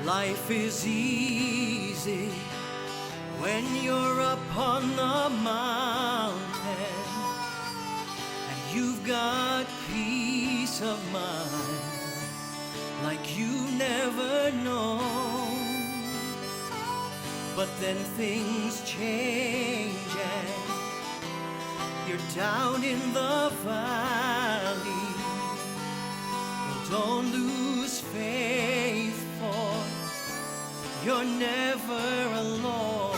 Life is easy when you're up on the mountain and you've got peace of mind like you've never known. But then things change and you're down in the valley. Well, don't lose faith, for you're never alone.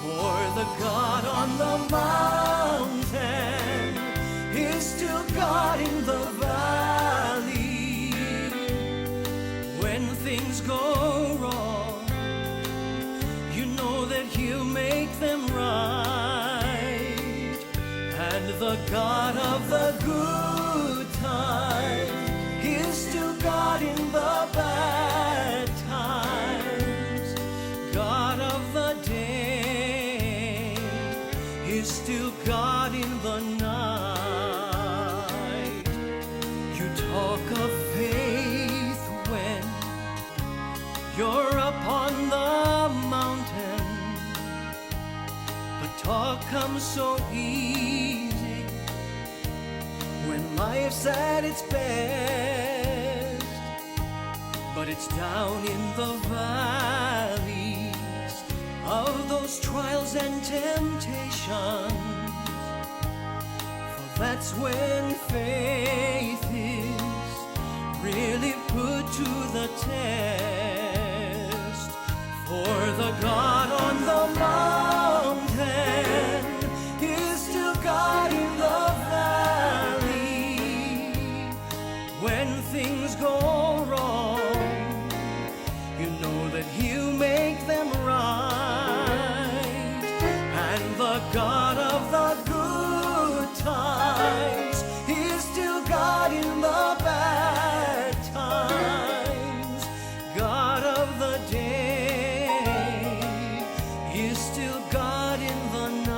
For the God on the mountain is still God in the valley. When things go wrong, you know that He'll make them right. And the God of the good time is still God in the bad times. God of the day is still God in the night. You talk of faith when you're up on the mountain, but talk comes so easy when life's at its best. But it's down in the valleys of those trials and temptations, for that's when faith is really put to the test. For the God on the mountain is still God in the valley. When things go wrong, you know that He'll make them right. And the God of the good times is still God in the bad times. God of the day is still God in the night.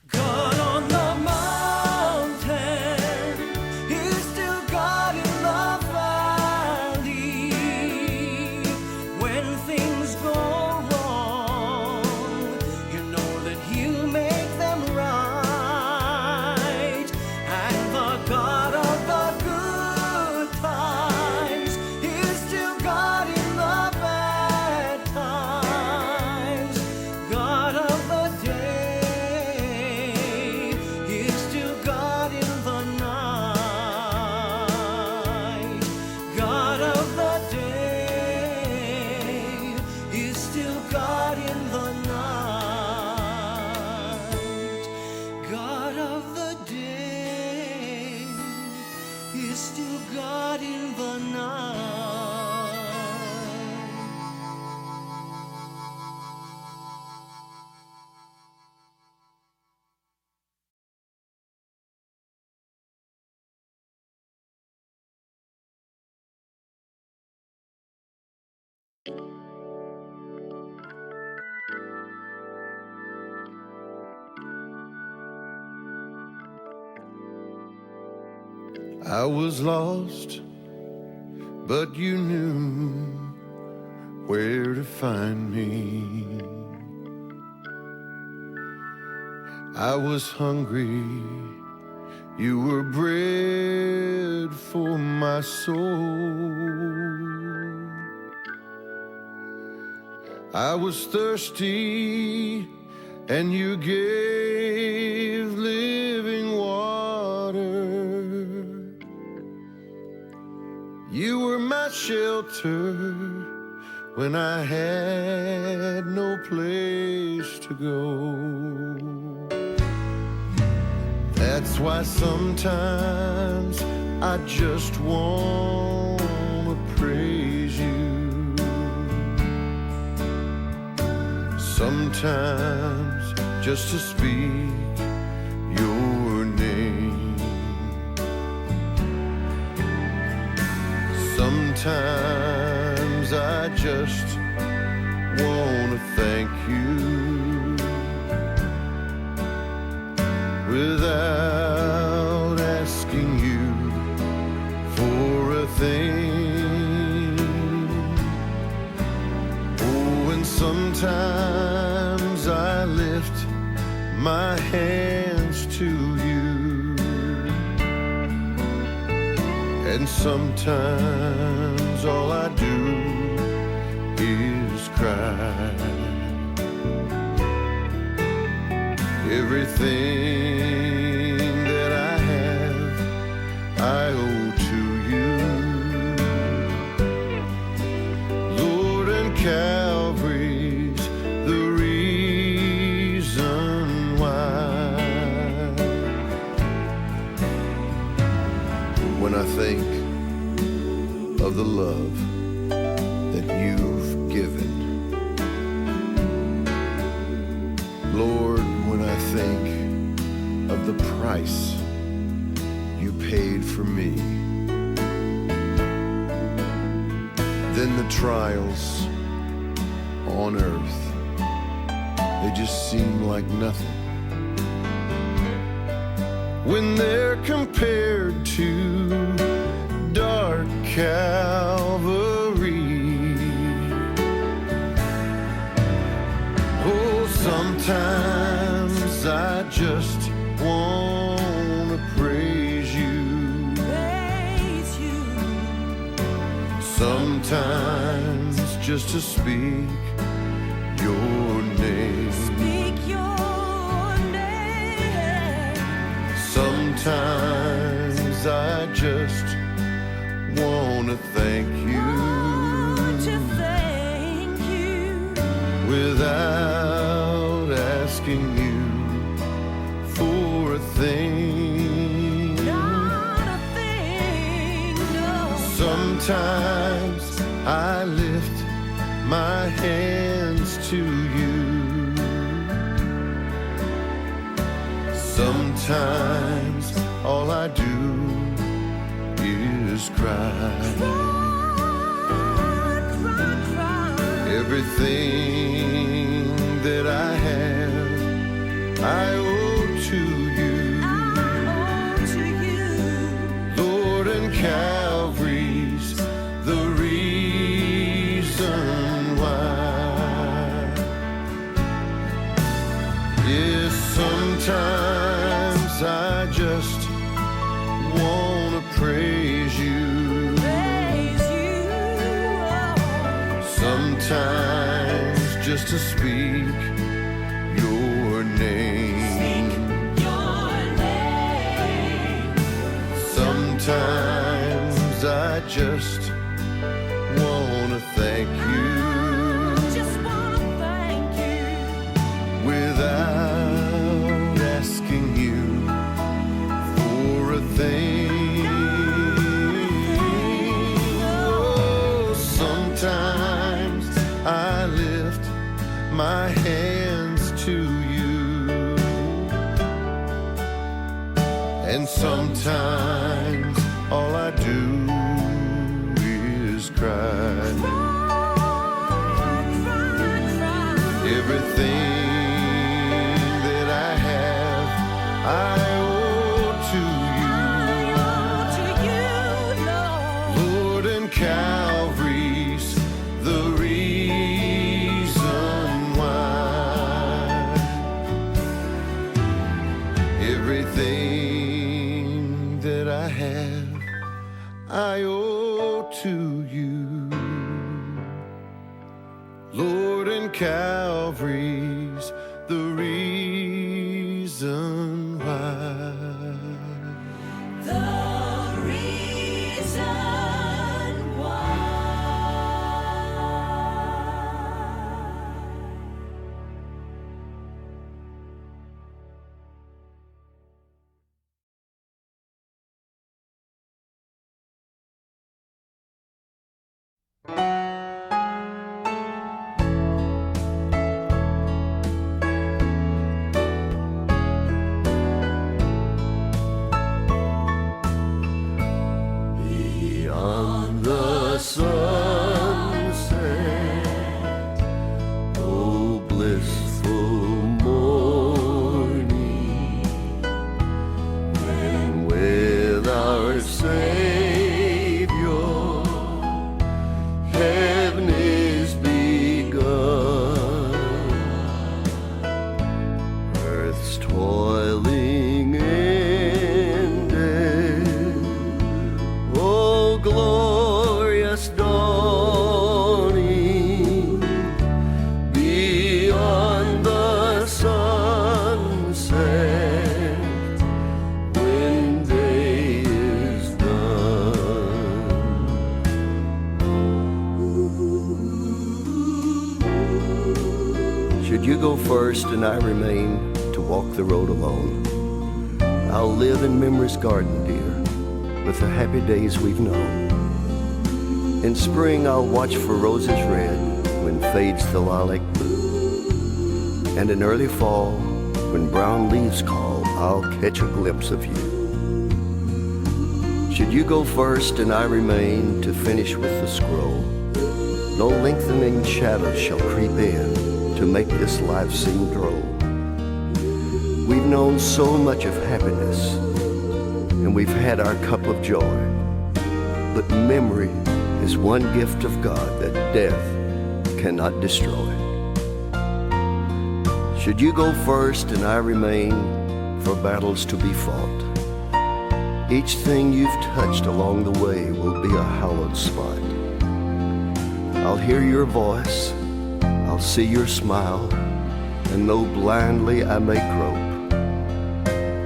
God on the mountain is still God in the valley. When things go wrong, you know that He'll make them right. And the God of the good times is still God in the bad times. God of the day is still God in the night. God of the day is still God in the night. God of the day is still God in the night. I was lost, but you knew where to find me. I was hungry, you were bread for my soul. I was thirsty, and you gave living water. You were my shelter when I had no place to go. That's why sometimes I just wanna praise you. Sometimes just to speak your name. Sometimes I just wanna thank you without asking you for Sometimes I lift my hands to you, and sometimes all I do is cry. Everything that I have, I owe to you, Lord, and Calvary's the reason why. When I think of the love that you've given, Lord, when I think of the price you paid for me, then the trials on earth, they just seem like nothing when they're compared to dark Calvary. Oh, sometimes I just wanna praise you. Praise you. Sometimes just to speak your name. Speak your name. Sometimes I just wanna thank you. To thank you. Without asking you for a thing. Not a thing, no. Sometimes I lift my hands to you. Sometimes all I do is cry. Everything that I have, I owe to you. Lord, and Calvary's the reason why. Yes, sometimes I just wanna praise you. Sometimes just to speak your name. Sometimes I just wanna thank you. Without asking you for a thing. Oh, sometimes I lift my hands to you, and sometimes all I do is cry. Everything that I have, I owe to you. Lord, and Calvary's the reason why. Everything that I have, I owe to you. Lord, and Calvary's the reason why. The reason why. Should you go first and I remain to walk the road alone, I'll live in memory's garden, dear, with the happy days we've known. In spring I'll watch for roses red when fades the lilac blue, and in early fall, when brown leaves call, I'll catch a glimpse of you. Should you go first and I remain to finish with the scroll, no lengthening shadows shall creep in to make this life seem droll. We've known so much of happiness, and we've had our cup of joy, but memory is one gift of God that death cannot destroy. Should you go first and I remain for battles to be fought, each thing you've touched along the way will be a hallowed spot. I'll hear your voice, I'll see your smile, and though blindly I may grope,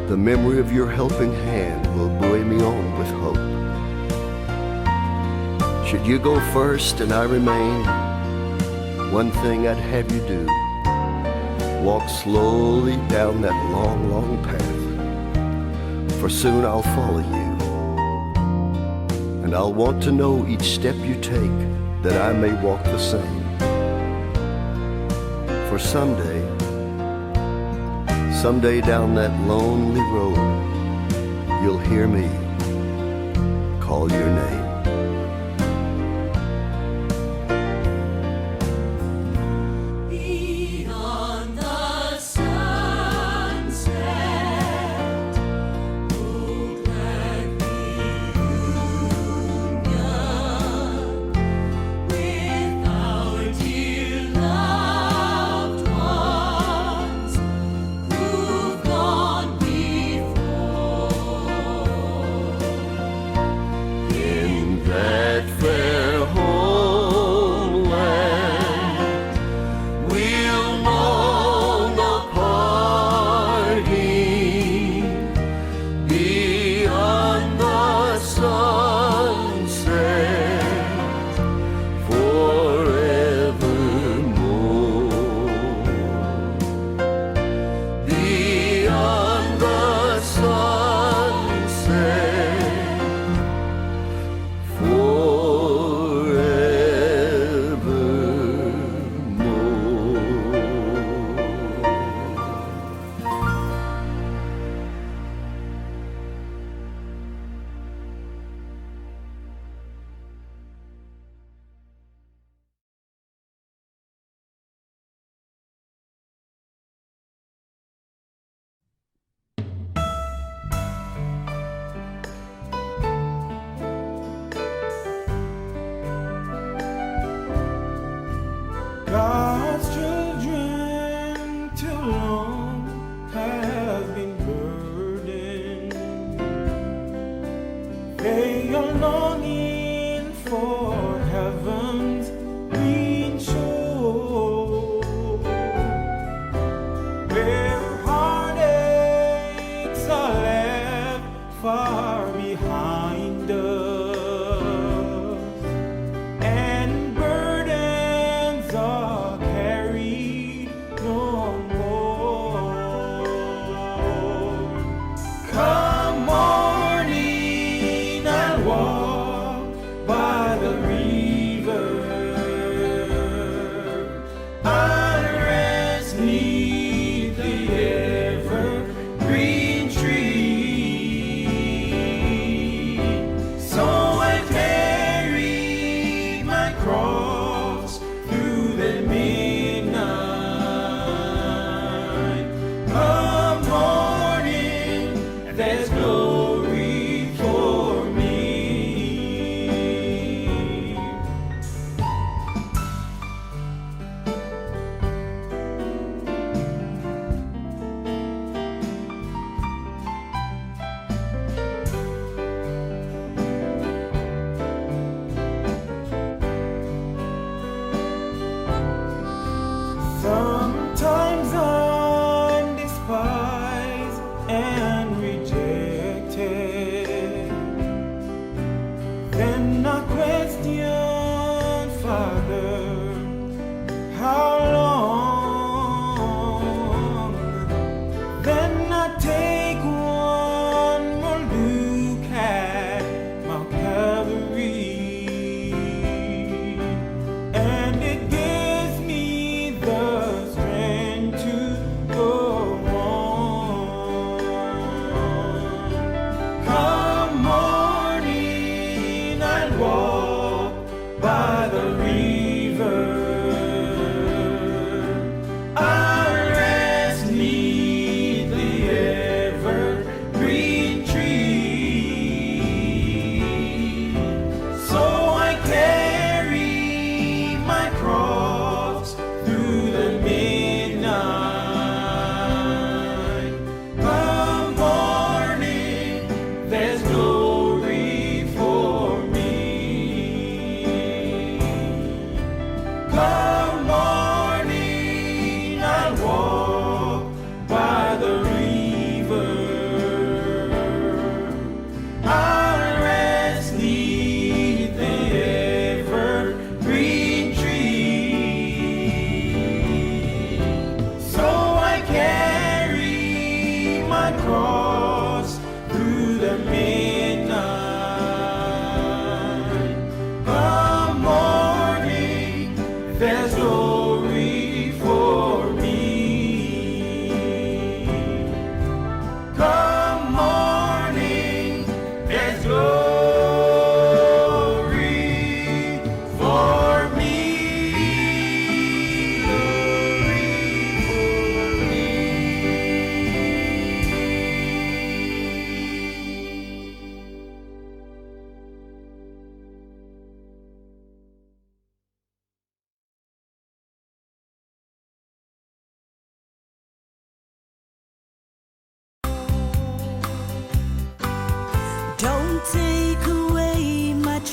the memory of your helping hand will buoy me on with hope. Should you go first and I remain, one thing I'd have you do, walk slowly down that long, long path, for soon I'll follow you. And I'll want to know each step you take, that I may walk the same. For someday down that lonely road, you'll hear me call your name. In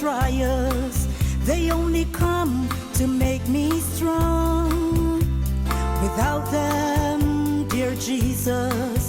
trials, they only come to make me strong. Without them, dear Jesus,